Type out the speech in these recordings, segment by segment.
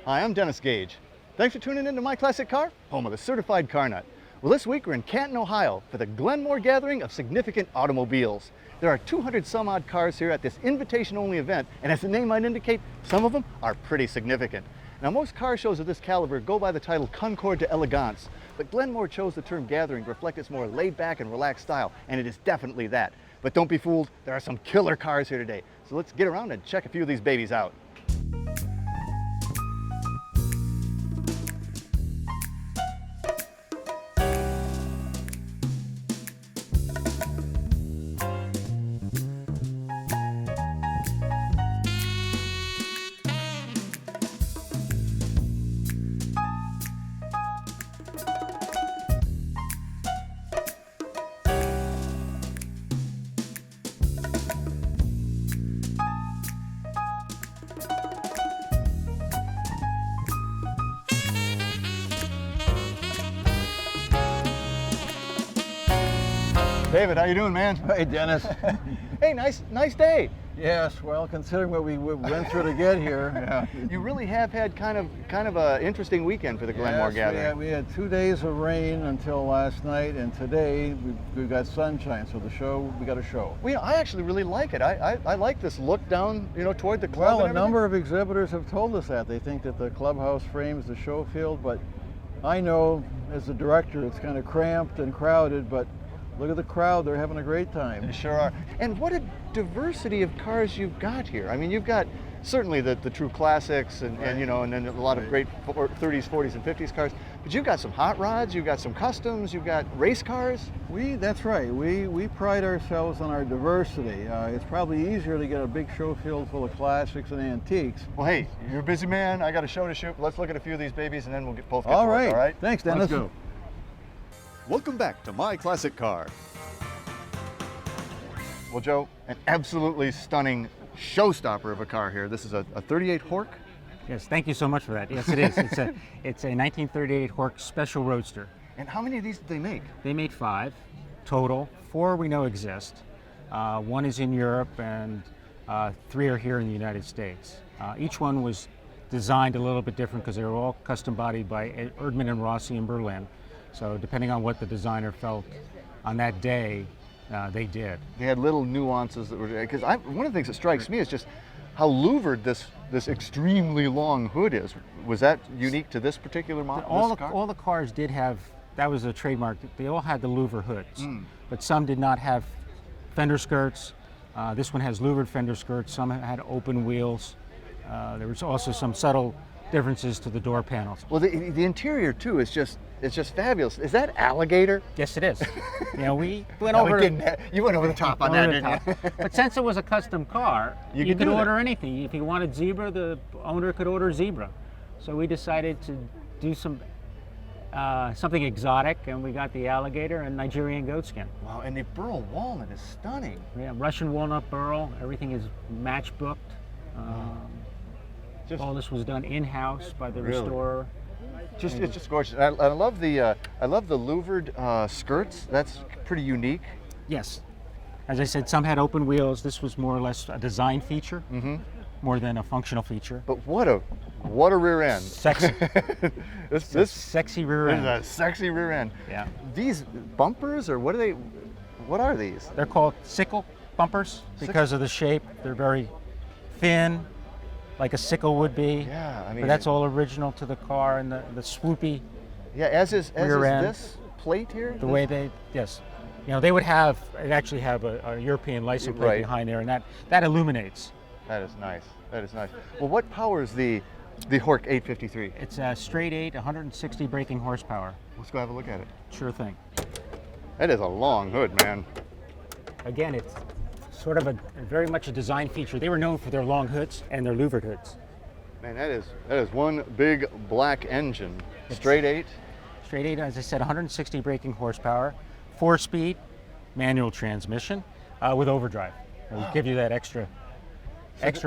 Hi, I'm Dennis Gage. Thanks for tuning in to My Classic Car, home of the certified car nut. Well, this week we're in Canton, Ohio for the Glenmoor gathering of significant automobiles. There are 200 some odd cars here at this invitation-only event, and as the name might indicate, some of them are pretty significant. Now, most car shows of this caliber go by the title Concours d'Elegance, but Glenmoor chose the term gathering to reflect its more laid-back and relaxed style, and it is definitely that. But don't be fooled, there are some killer cars here today. So let's get around and check a few of these babies out. David, how you doing, man? Hey, Dennis. Hey, nice day. Yes, well, considering what we went through to get here. Yeah. You really have had kind of an interesting weekend for the Glenmoor gathering. We had 2 days of rain until last night, and today we've got sunshine. So we got a show. Well, I actually really like it. I like this look down, toward the club. Well, a number of exhibitors have told us that they think that the clubhouse frames the show field, but I know as a director it's kind of cramped and crowded, but look at the crowd, they're having a great time. They sure are. And what a diversity of cars you've got here. I mean, you've got certainly the true classics and then a lot of great 30s, 40s, and 50s cars, but you've got some hot rods, you've got some customs, you've got race cars. That's right. We pride ourselves on our diversity. It's probably easier to get a big show field full of classics and antiques. Well, hey, you're a busy man. I got a show to shoot. Let's look at a few of these babies and then we'll both get all to right. work, all right? Thanks, Dennis. Let's go. Welcome back to My Classic Car. Well, Joe, an absolutely stunning showstopper of a car here. This is a 38 Horch. Yes, thank you so much for that. Yes, it is. It's a 1938 Horch Special Roadster. And how many of these did they make? They made 5 total. 4 we know exist. 1 is in Europe and 3 are here in the United States. Each one was designed a little bit different because they were all custom bodied by Erdmann and Rossi in Berlin. So depending on what the designer felt on that day, they did. They had little nuances that were, because one of the things that strikes me is just how louvered this extremely long hood is. Was that unique to this particular model? All the cars did have, that was a trademark, they all had the louver hoods, but some did not have fender skirts. This one has louvered fender skirts, some had open wheels. There was also some subtle differences to the door panels. Well, the interior too is just fabulous. Is that alligator? Yes, it is. We went over. You went over the top on that, didn't you? But since it was a custom car, you could order anything. If you wanted zebra, the owner could order zebra. So we decided to do something exotic, and we got the alligator and Nigerian goatskin. Wow, and the burl walnut is stunning. Yeah, Russian walnut burl. Everything is match booked. All this was done in-house by the restorer. It's just gorgeous. I love the louvered skirts. That's pretty unique. Yes, as I said, some had open wheels. This was more or less a design feature, more than a functional feature. But what a rear end! Sexy. this sexy rear end. Is a sexy rear end. Yeah. These bumpers, or what are these? They're called sickle bumpers because of the shape. They're very thin, like a sickle would be. Yeah, I mean. But that's all original to the car, and the swoopy. Yeah, as is end. This plate here. The way yes, they would actually have a European license plate behind there, and that illuminates. That is nice. That is nice. Well, what powers the Horch 853? It's a straight 8, 160 braking horsepower. Let's go have a look at it. Sure thing. That is a long hood, man. Again, it's sort of very much a design feature. They were known for their long hoods and their louvered hoods. Man, that is one big black engine. Straight 8? Straight 8, as I said, 160 braking horsepower, 4-speed manual transmission with overdrive. It'll give you that extra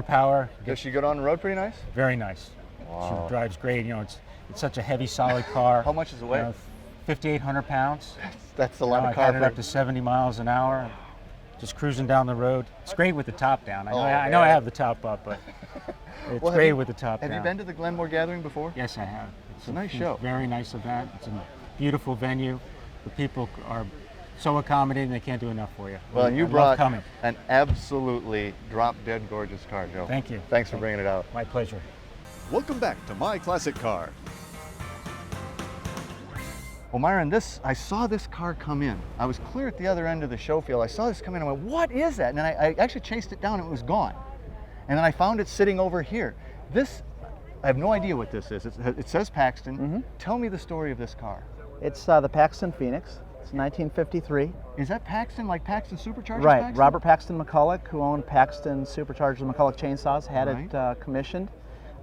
power. Does she go down the road pretty nice? Very nice. Wow. She drives great. It's such a heavy, solid car. How much does it weigh? 5,800 pounds. That's a lot of car. I've had it up to 70 miles an hour. Just cruising down the road. It's great with the top down. I know I have the top up, but It's Well, great with the top Have down. you been to the Glenmoor Gathering before? Yes, I have. It's a nice show. Very nice event. It's a beautiful venue. The people are so accommodating, they can't do enough for you. Well, and you I love brought coming. an absolutely drop-dead gorgeous car, Joe. Thank you. Thanks for bringing it out. My pleasure. Welcome back to My Classic Car. Well, Myron, I saw this car come in. I was clear at the other end of the show field. I saw this come in. I went, what is that? And then I actually chased it down and it was gone. And then I found it sitting over here. I have no idea what this is. It says Paxton. Mm-hmm. Tell me the story of this car. It's the Paxton Phoenix. It's 1953. Is that Paxton, like Paxton Supercharger? Right. Paxton? Robert Paxton McCulloch, who owned Paxton Superchargers and McCulloch chainsaws, had Right. it commissioned.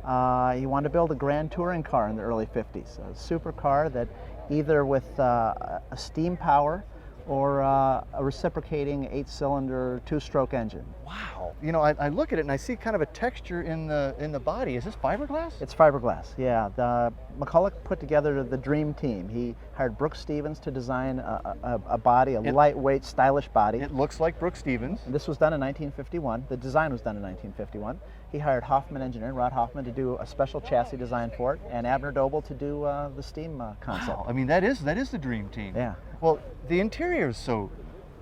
He wanted to build a grand touring car in the early 50s, a supercar that either with a steam power or a reciprocating 8-cylinder 2-stroke engine. Wow. You know, I look at it and I see kind of a texture in the body. Is this fiberglass? It's fiberglass, yeah. McCulloch put together the dream team. He hired Brooks Stevens to design a body, a lightweight, stylish body. It looks like Brooks Stevens. And this was done in 1951. The design was done in 1951. He hired Hoffman engineering, Rod Hoffman, to do a special chassis design for it, and Abner Doble to do the steam concept. Wow. I mean, that is the dream team. Yeah. Well, the interior is so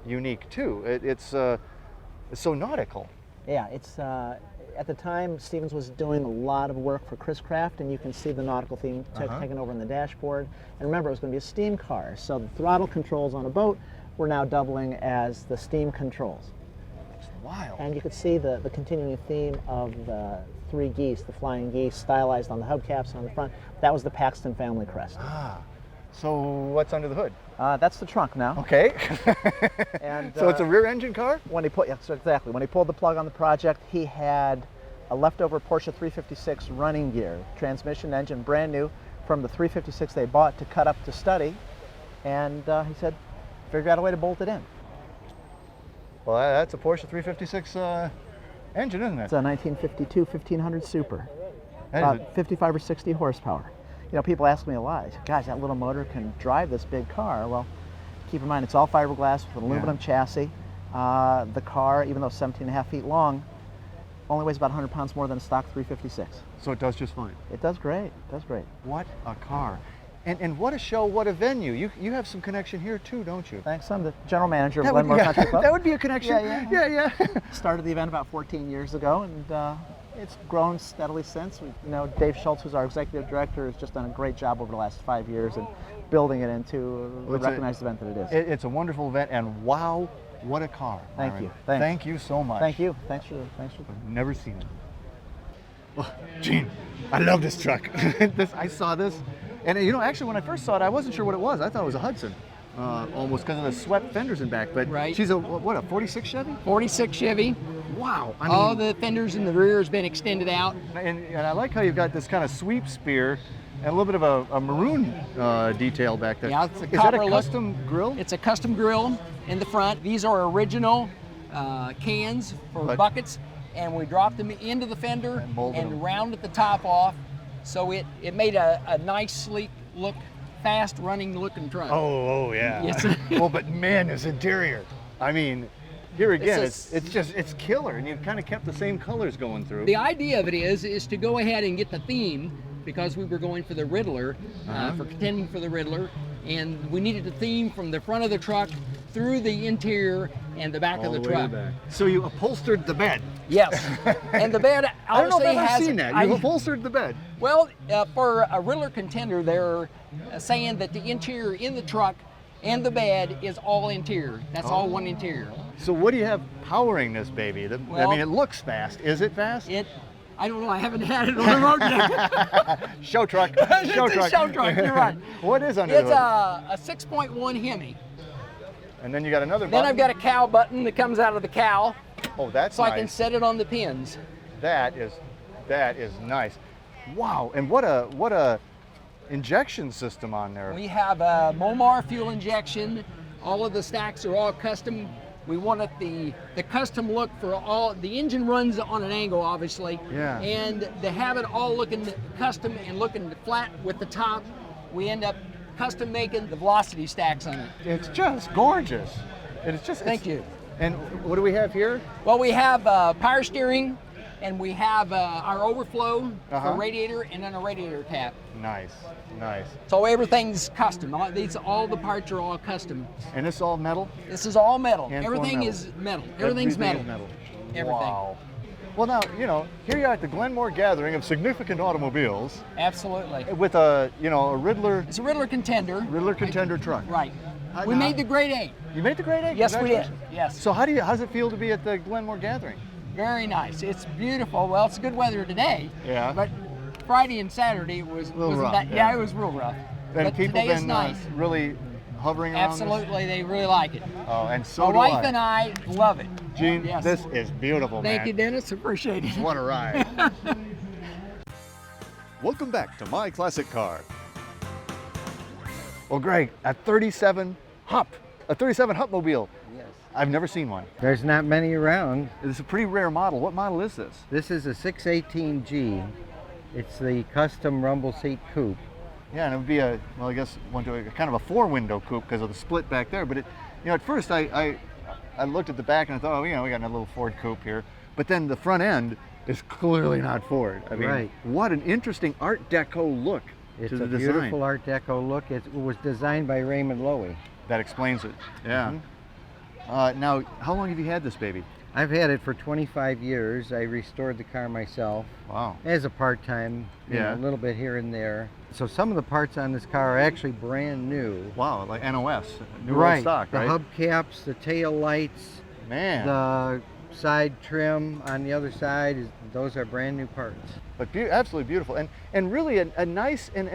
unique too. It's so nautical. Yeah, it's at the time Stevens was doing a lot of work for Chris Craft, and you can see the nautical theme taken over on the dashboard. And remember, it was going to be a steam car, so the throttle controls on a boat were now doubling as the steam controls. It's wild. And you could see the continuing theme of the 3 geese, the flying geese, stylized on the hubcaps and on the front. That was the Paxton family crest. Ah. So what's under the hood? That's the trunk now. Okay. And so it's a rear engine car? When he exactly. When he pulled the plug on the project, he had a leftover Porsche 356 running gear, transmission, engine, brand new, from the 356 they bought to cut up to study. And he said, figure out a way to bolt it in. Well, that's a Porsche 356 engine, isn't it? It's a 1952 1500 Super, That is about 55 or 60 horsepower. You know, people ask me a lot, gosh, that little motor can drive this big car. Well, keep in mind, it's all fiberglass with an aluminum chassis. The car, even though it's 17.5 feet long, only weighs about 100 pounds more than a stock 356. So it does just fine. It does great, it does great. What a car. And what a show, what a venue. You have some connection here too, don't you? Thanks, I'm the general manager of Glenmoor Country Club. That would be a connection. Yeah. Started the event about 14 years ago, and it's grown steadily since. You know, Dave Schultz, who's our executive director, has just done a great job over the last 5 years in building it into the recognized event that it is. It's a wonderful event, and wow, what a car. Thank Myron. you. Thanks. Thank you so much. Thank you. Thanks for. Never seen it. Oh, Gene, I love this truck. I saw this, and you know, actually, when I first saw it, I wasn't sure what it was. I thought it was a Hudson, almost because of the swept fenders in back. But Right. she's a 46 Chevy? 46 Chevy. Wow. I All mean, the fenders in the rear has been extended out. and I like how you've got this kind of sweep spear and a little bit of a maroon detail back there. Yeah, it's a Is that copper a look. custom grill? It's a custom grill in the front. These are original cans for But- buckets, and we dropped them into the fender And molded them. rounded the top off, so it made a nice, sleek look, fast running looking truck. Oh yeah. Yes. Well, but man, this interior. I mean, here again, It's a- it's killer, and you've kind of kept the same colors going through. The idea of it is to go ahead and get the theme, because we were going for the Ridler, for contending for the Ridler, and we needed a theme from the front of the truck through the interior and the back All of the the way to truck. back. So you upholstered the bed. Yes, and the bed I don't know if obviously I've ever has. seen that. You've upholstered the bed. Well, for a Ridler Contender, they're saying that the interior in the truck and the bed is all interior. That's all one interior. So what do you have powering this baby? I Well- mean, it looks fast. Is it fast? I don't know. I haven't had it on the road yet. Show truck. It's Show a truck. show truck, you're right. What is under It's the hood? a 6.1 Hemi. And then you got another Then button. I've got a cow button that comes out of the cow, Oh, that's so nice. I can set it on the pins. That is nice. Wow, and what a injection system on there. We have a Momar fuel injection. All of the stacks are all custom. We wanted the custom look for all. The engine runs on an angle, obviously. Yeah. And to have it all looking custom and looking flat with the top, we end up custom making the velocity stacks on it. It's just gorgeous. It's just. Thank you. And what do we have here? Well, we have power steering and we have our overflow Uh-huh. for radiator and then a radiator tap. Nice, nice. So everything's custom. All the parts are all custom. And this all metal? This is all metal. Hand-formed Everything metal. is metal. Everything's Everything metal. is Everything. Wow. Well, now, you know, here you are at the Glenmoor gathering of significant automobiles Absolutely. with a, you know, a Ridler It's a Contender truck. Right. How- We how- made the grade A. You made the grade A? Yes, we did. Congratulations. Yes. So how does it feel to be at the Glenmoor gathering? Very nice. It's beautiful. Well, it's good weather today. Yeah. But Friday and Saturday wasn't rough, that. yeah. Yeah, it was real rough. And But people today is been nice. really hovering around this? Absolutely, they really like it. Oh, and so My do wife I. and I love it. Gene, Yes. this is beautiful, man. Thank you, Dennis. Appreciate it. What a ride. Welcome back to My Classic Car. Well, Greg, a 37 Hupmobile. Yes. I've never seen one. There's not many around. It's a pretty rare model. What model is this? This is a 618G. It's the custom rumble seat coupe. Yeah, and it would be a, well, I guess kind of a four-window coupe because of the split back there. But it, you know, at first I looked at the back and I thought, oh, you know, we got a little Ford coupe here. But then the front end is clearly not Ford. I mean, Right. what an interesting Art Deco look It's to the a design. beautiful Art Deco look. It was designed by Raymond Loewy. That explains it. Yeah. Now, how long have you had this baby? I've had it for 25 years. I restored the car myself Wow. as a part-time, you Yeah. know, a little bit here and there. So some of the parts on this car are actually brand new. Wow, like NOS, new Right. road stock, the right? hubcaps, the tail lights, Man, the side trim on the other side, those are brand new parts. but absolutely beautiful, and really a nice and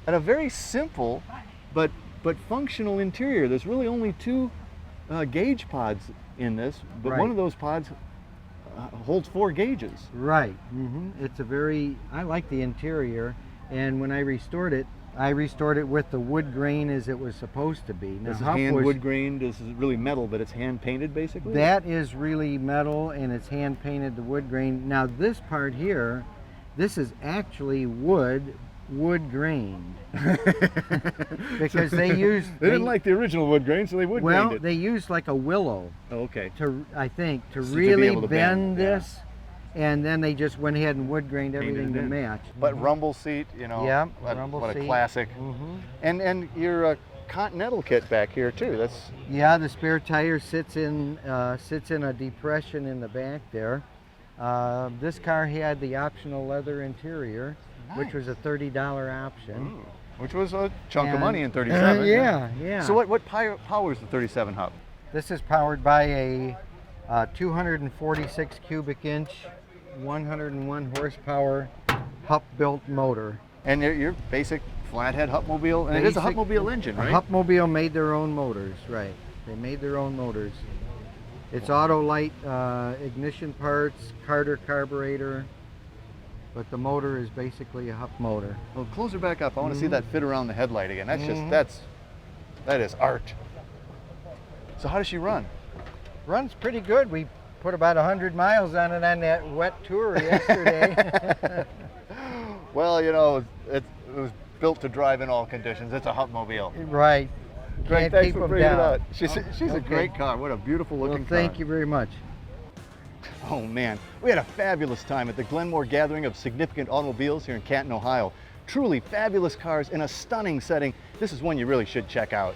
a very simple, but functional interior. There's really only two gauge pods in this, but one Right. of those pods holds 4 gauges. Right. It's a very, I like the interior, and when I restored it with the wood grain as it was supposed to be. Now, This is Hup hand was- wood grained. This is really metal, but it's hand painted basically. That is really metal, and it's hand painted the wood grain. Now this part here, this is actually wood grained. Because they used, They didn't like the original wood grain, so they wood grained it. they used like a willow Oh, okay. to, I think, to So to be really able to bend, bend yeah. this, and then they just went ahead and wood grained Painted everything it to in. match. But rumble seat, you know. Yeah, what, rumble what a seat. classic. And your Continental kit back here too. That's Yeah, the spare tire sits in a depression in the back there. This car had the optional leather interior, which was a $30 option. which was a chunk of And- money in 37. yeah. So what powers the 37 Hub? This is powered by a 246 cubic inch, 101 horsepower Hup-built motor. And your basic flathead Hupmobile, and it is a Basic- Hupmobile engine, right? Hupmobile made their own motors, right? They made their own motors. It's Autolite ignition parts, Carter carburetor, but the motor is basically a Hup motor. Well, close her back up. I want to see that fit around the headlight again. That's just that is art. So how does she run? Runs pretty good. We put about 100 miles on it on that wet tour yesterday. Well, you know, it was built to drive in all conditions. It's a Hupmobile. Right. Greg, Can't thanks keep for 'em bringing it down. out. She's a Okay. great car. What a beautiful Well, looking car. thank you very much. Oh man, we had a fabulous time at the Glenmoor gathering of significant automobiles here in Canton, Ohio. Truly fabulous cars in a stunning setting. This is one you really should check out.